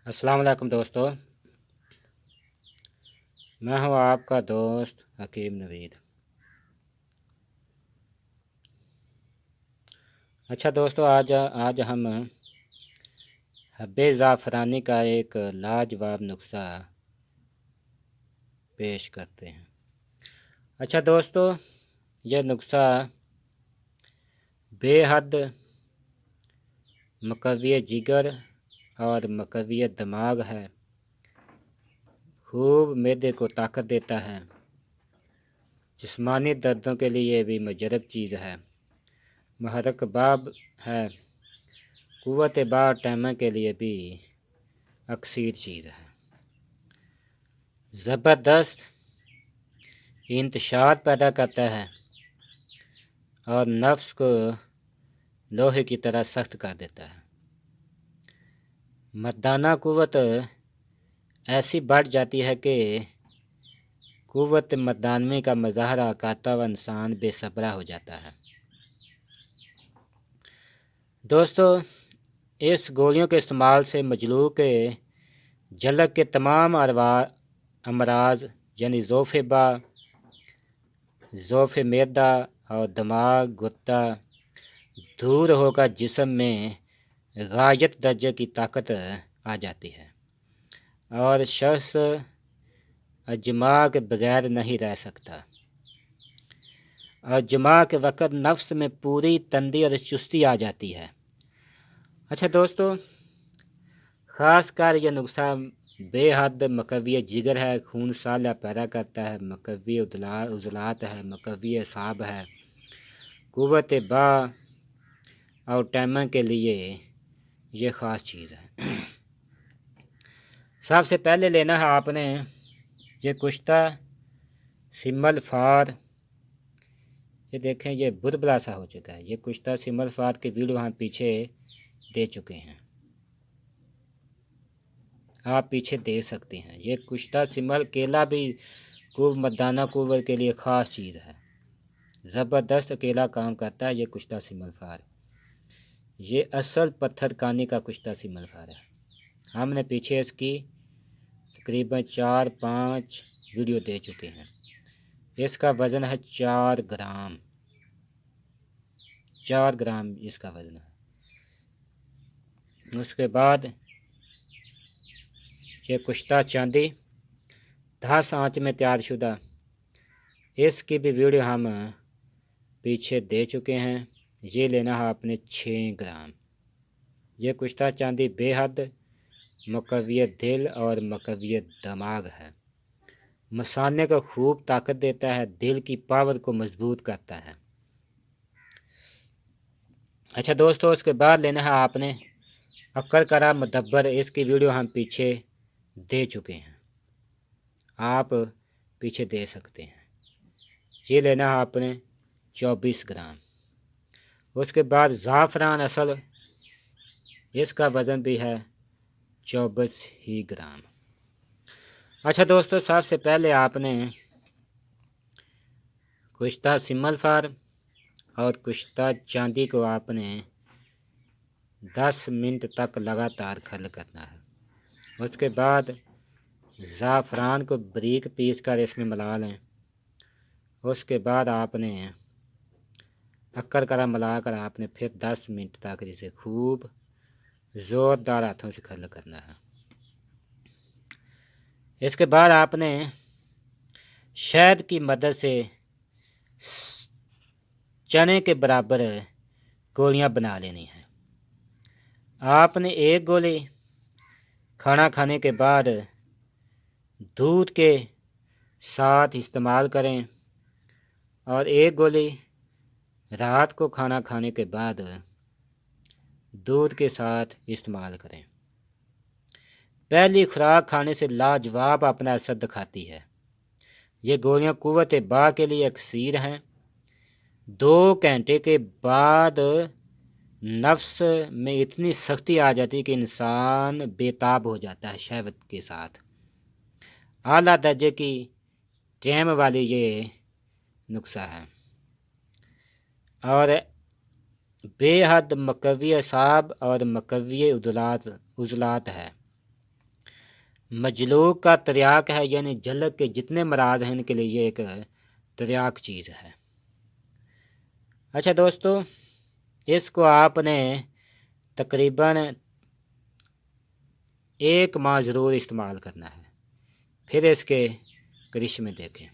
अस्सलाम वालेकुम दोस्तों। मैं हूं आपका दोस्त हकीम नवीद। अच्छा दोस्तों, आज हम हब्बे ज़ाफ़रानी का एक लाजवाब नुस्ख़ा पेश करते हैं। अच्छा दोस्तों, यह नुस्ख़ा बेहद मुक़व्वी जिगर और मुक़व्वी दिमाग है। खूब मैदे को ताकत देता है। जिस्मानी दर्दों के लिए भी मुजरब चीज़ है। महरक बाब है। क़ुव्वत बार के लिए भी अक्सीर चीज़ है। ज़बरदस्त इंतशार पैदा करता है और नफ्स को लोहे की तरह सख्त कर देता है। मर्दाना क़ुव्वत ऐसी बढ़ जाती है कि क़ुव्वत मर्दानगी का मुज़ाहरा करता हुआ इंसान बेसब्रा हो जाता है। दोस्तों, इस गोलियों के इस्तेमाल से मजलू के जलक के तमाम अमराज यानी ज़ोफ़ मैदा और दिमाग गुत्ता दूर होकर जिस्म में गायत दर्जे की ताकत आ जाती है और शख्स अजमा के बगैर नहीं रह सकता और जुमा के वक़्त नफ्स में पूरी तंदी और चुस्ती आ जाती है। अच्छा दोस्तों, ख़ास कर यह नुस्ख़ा बेहद मुक़व्वी जिगर है, खून साला पैदा करता है, मुक़व्वी उज़लात है, मुक़व्वी असाब है, क़ुव्वत बा और टैमा के लिए ये ख़ास चीज़ है। सबसे पहले लेना है आपने ये कुश्ता सिमल फार। ये देखें, ये बुदबला सा हो चुका है। ये कुश्ता सिमल फार के वीडियो हम पीछे दे चुके हैं, आप पीछे देख सकते हैं। ये कुश्ता सिमल केला भी खूब मर्दाना क़ुव्वत के लिए ख़ास चीज़ है। ज़बरदस्त अकेला काम करता है ये कुश्ता सिमल फार। ये असल पत्थर कानी का कुश्ता सिमल फार है। हमने पीछे इसकी तकरीबन 4-5 वीडियो दे चुके हैं। इसका वज़न है 4 ग्राम। 4 ग्राम इसका वज़न है। उसके बाद ये कुश्ता चांदी 10 आंच में तैयार शुदा, इसकी भी वीडियो हम पीछे दे चुके हैं। ये लेना है आपने 6 ग्राम। ये कुश्ता चांदी बेहद मुक़व्वी दिल और मुक़व्वी दिमाग है। मसाने को खूब ताकत देता है, दिल की पावर को मजबूत करता है। अच्छा दोस्तों, उसके बाद लेना है आपने अक्ल करा मुदब्बर। इसकी वीडियो हम पीछे दे चुके हैं, आप पीछे दे सकते हैं। ये लेना है आपने 24 ग्राम। उसके बाद ज़ाफ़रान असल, इसका वज़न भी है 24 ही ग्राम। अच्छा दोस्तों, सबसे पहले आपने कुश्ता सिमल फार और कुश्ता चांदी को आपने 10 मिनट तक लगातार खल करना है। उसके बाद ज़ाफ़रान को बारीक पीस कर इसमें मिला लें। उसके बाद आपने अक्कर करा मिलाकर आपने फिर 10 मिनट तक इसे खूब ज़ोरदार हाथों से खल करना है। इसके बाद आपने शहद की मदद से चने के बराबर गोलियां बना लेनी हैं। आपने एक गोली खाना खाने के बाद दूध के साथ इस्तेमाल करें और एक गोली रात को खाना खाने के बाद दूध के साथ इस्तेमाल करें। पहली खुराक खाने से लाजवाब अपना असर दिखाती है। ये गोलियां क़ुव्वत बा के लिए अक्सीर हैं। 2 घंटे के बाद नफ्स में इतनी सख्ती आ जाती है कि इंसान बेताब हो जाता है। शहवत के साथ आला दर्जे की टैम वाली ये नुस्ख़ा है और बेहद मुक़व्वी असाब और मुक़व्वी उज़लात है। مجلوک کا تریاک ہے، یعنی جھلک کے جتنے مراز ہیں ان کے لیے یہ ایک تریاک چیز ہے۔ اچھا دوستو، اس کو آپ نے تقریباً 1 ماہ ضرور استعمال کرنا ہے، پھر اس کے کرشمے دیکھیں۔